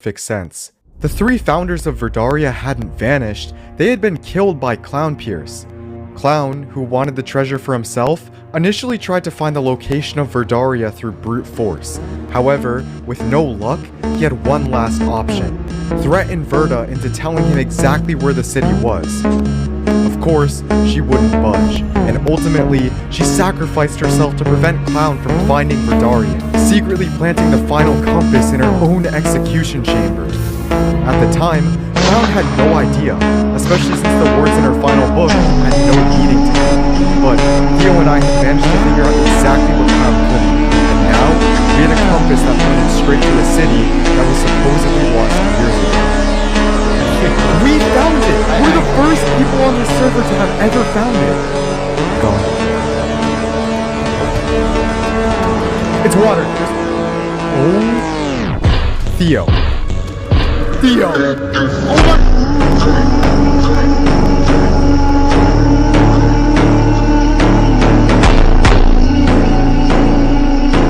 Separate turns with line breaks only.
perfect sense. The three founders of Verdaria hadn't vanished, they had been killed by Clown Pierce. Clown, who wanted the treasure for himself, initially tried to find the location of Verdaria through brute force. However, with no luck, he had one last option: threaten Verda into telling him exactly where the city was. Of course, she wouldn't budge, and ultimately, she sacrificed herself to prevent Clown from finding Verdaria, secretly planting the final compass in her own execution chamber. At the time, Clown had no idea, especially since the words in her final book had no meaning to him. But Theo and I had managed to figure out exactly what Clown couldn't, and now we had a compass that pointed straight to a city that was supposedly lost years ago. We found it! We're the first people on the server to have ever found it! Gone. It's water! Oh. Theo. Theo!